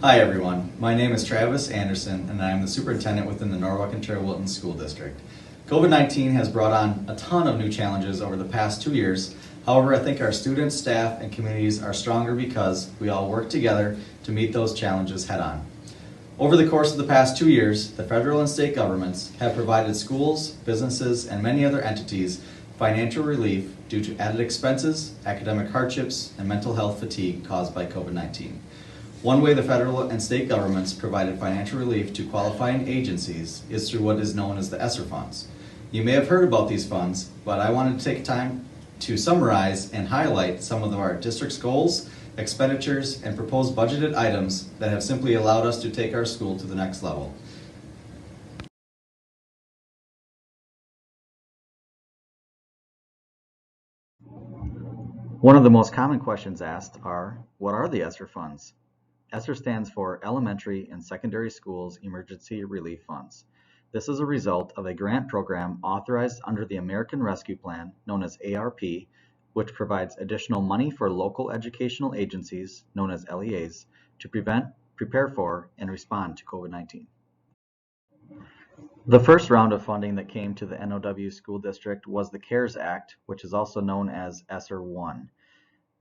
Hi everyone, my name is Travis Anderson and I am the superintendent within the Norwalk-Ontario-Wilton School District. COVID-19 has brought on a ton of new challenges over the past 2 years. However, I think our students, staff, and communities are stronger because we all work together to meet those challenges head on. Over the course of the past 2 years, the federal and state governments have provided schools, businesses, and many other entities financial relief due to added expenses, academic hardships, and mental health fatigue caused by COVID-19. One way the federal and state governments provided financial relief to qualifying agencies is through what is known as the ESSER funds. You may have heard about these funds, but I wanted to take time to summarize and highlight some of our district's goals, expenditures, and proposed budgeted items that have simply allowed us to take our school to the next level. One of the most common questions asked are, what are the ESSER funds? ESSER stands for Elementary and Secondary Schools Emergency Relief Funds. This is a result of a grant program authorized under the American Rescue Plan, known as ARP, which provides additional money for local educational agencies, known as LEAs, to prevent, prepare for, and respond to COVID-19. The first round of funding that came to the NOW School District was the CARES Act, which is also known as ESSER 1.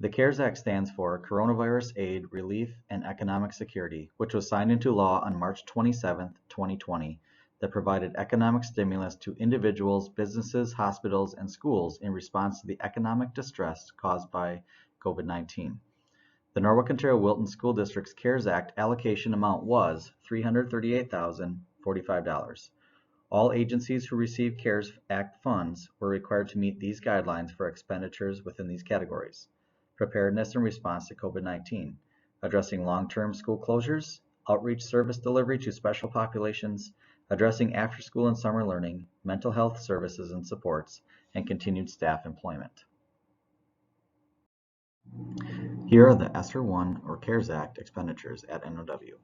The CARES Act stands for Coronavirus Aid, Relief, and Economic Security, which was signed into law on March 27, 2020, that provided economic stimulus to individuals, businesses, hospitals, and schools in response to the economic distress caused by COVID-19. The Norwalk-Ontario-Wilton School District's CARES Act allocation amount was $338,045. All agencies who received CARES Act funds were required to meet these guidelines for expenditures within these categories: preparedness and response to COVID-19, addressing long-term school closures, outreach service delivery to special populations, addressing after-school and summer learning, mental health services and supports, and continued staff employment. Here are the ESSER 1 or CARES Act expenditures at NOW.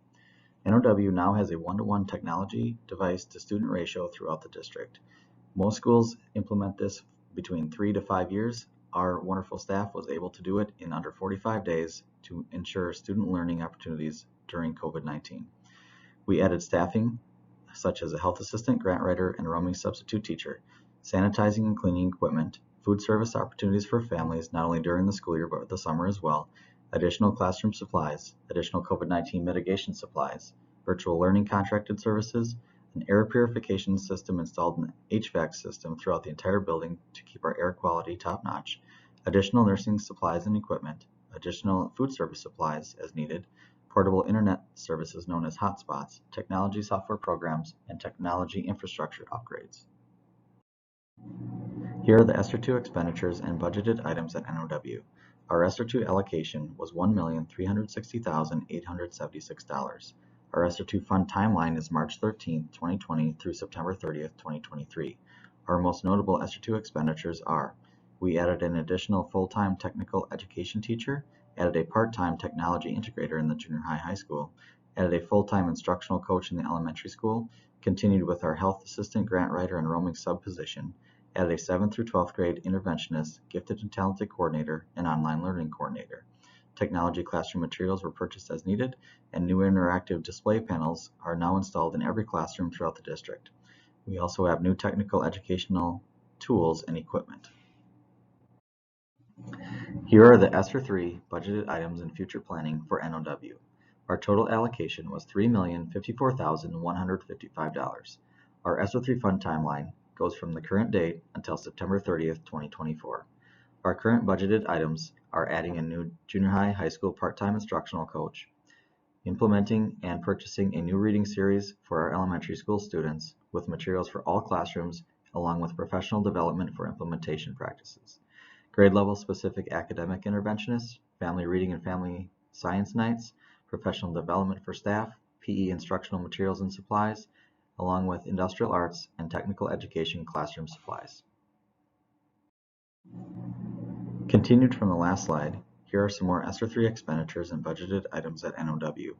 NOW now has a 1-to-1 technology device to student ratio throughout the district. Most schools implement this between 3 to 5 years. Our wonderful staff was able to do it in under 45 days to ensure student learning opportunities during COVID-19. We added staffing such as a health assistant, grant writer, and roaming substitute teacher, sanitizing and cleaning equipment, food service opportunities for families not only during the school year but the summer as well, additional classroom supplies, additional COVID-19 mitigation supplies, virtual learning contracted services, an air purification system installed in the HVAC system throughout the entire building to keep our air quality top-notch, additional nursing supplies and equipment, additional food service supplies as needed, portable internet services known as hotspots, technology software programs, and technology infrastructure upgrades. Here are the ESSER 2 expenditures and budgeted items at NOW. Our ESSER 2 allocation was $1,360,876. Our ESSER 2 fund timeline is March 13, 2020 through September 30, 2023. Our most notable ESSER 2 expenditures are: we added an additional full-time technical education teacher, added a part-time technology integrator in the junior high school, added a full-time instructional coach in the elementary school, continued with our health assistant, grant writer, and roaming sub position, added a 7th through 12th grade interventionist, gifted and talented coordinator, and online learning coordinator. Technology classroom materials were purchased as needed, and new interactive display panels are now installed in every classroom throughout the district. We also have new technical educational tools and equipment. Here are the ESSER 3 budgeted items and future planning for NOW. Our total allocation was $3,054,155. Our ESSER 3 fund timeline goes from the current date until September 30th, 2024. Our current budgeted items are adding a new junior high school part-time instructional coach, implementing and purchasing a new reading series for our elementary school students with materials for all classrooms, along with professional development for implementation practices, grade level specific academic interventionists, family reading and family science nights, professional development for staff, PE instructional materials and supplies, along with industrial arts and technical education classroom supplies. Continued from the last slide, here are some more ESSER 3 expenditures and budgeted items at NOW.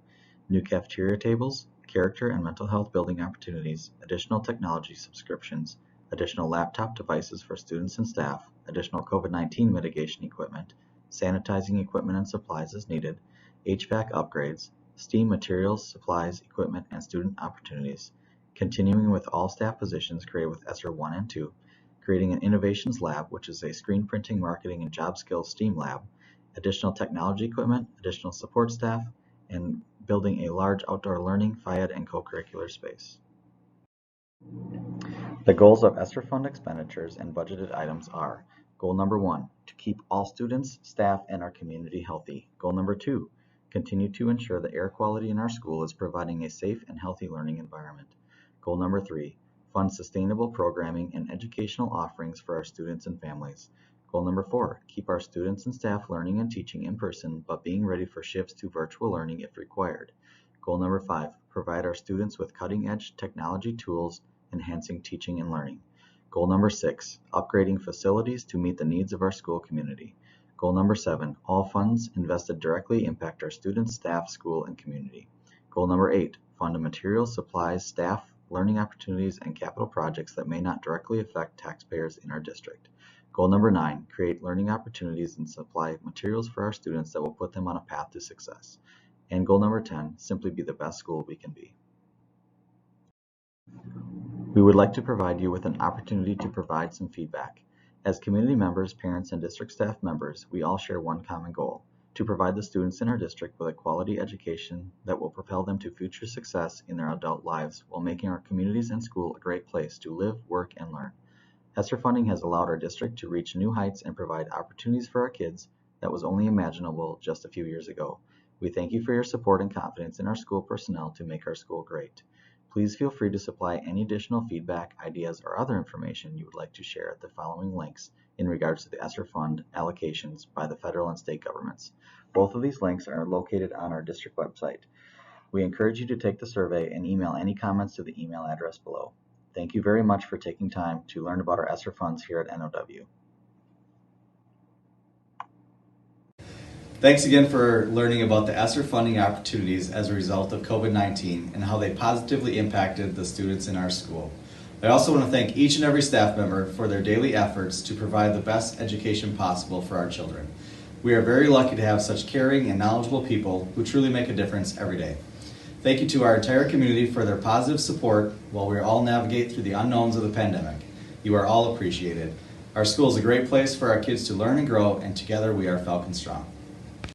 New cafeteria tables, character and mental health building opportunities, additional technology subscriptions, additional laptop devices for students and staff, additional COVID-19 mitigation equipment, sanitizing equipment and supplies as needed, HVAC upgrades, STEAM materials, supplies, equipment, and student opportunities, continuing with all staff positions created with ESSER 1 and 2, creating an Innovations Lab, which is a screen printing, marketing, and job skills STEAM lab, additional technology equipment, additional support staff, and building a large outdoor learning, phy-ed, and co-curricular space. The goals of ESSER fund expenditures and budgeted items are: Goal number 1, to keep all students, staff, and our community healthy. Goal number 2, continue to ensure the air quality in our school is providing a safe and healthy learning environment. Goal number 3, fund sustainable programming and educational offerings for our students and families. Goal number 4, keep our students and staff learning and teaching in person, but being ready for shifts to virtual learning if required. Goal number 5, provide our students with cutting-edge technology tools, enhancing teaching and learning. Goal number 6, upgrading facilities to meet the needs of our school community. Goal number 7, all funds invested directly impact our students, staff, school, and community. Goal number 8, fund materials, supplies, staff, learning opportunities, and capital projects that may not directly affect taxpayers in our district. Goal number 9, create learning opportunities and supply materials for our students that will put them on a path to success. And goal number 10, simply be the best school we can be. We would like to provide you with an opportunity to provide some feedback. As community members, parents, and district staff members, we all share one common goal: to provide the students in our district with a quality education that will propel them to future success in their adult lives while making our communities and school a great place to live, work, and learn. ESSER funding has allowed our district to reach new heights and provide opportunities for our kids that was only imaginable just a few years ago. We thank you for your support and confidence in our school personnel to make our school great. Please feel free to supply any additional feedback, ideas, or other information you would like to share at the following links in regards to the ESSER fund allocations by the federal and state governments. Both of these links are located on our district website. We encourage you to take the survey and email any comments to the email address below. Thank you very much for taking time to learn about our ESSER funds here at NOW. Thanks again for learning about the ESSER funding opportunities as a result of COVID-19 and how they positively impacted the students in our school. I also want to thank each and every staff member for their daily efforts to provide the best education possible for our children. We are very lucky to have such caring and knowledgeable people who truly make a difference every day. Thank you to our entire community for their positive support while we all navigate through the unknowns of the pandemic. You are all appreciated. Our school is a great place for our kids to learn and grow, and together we are Falcon Strong.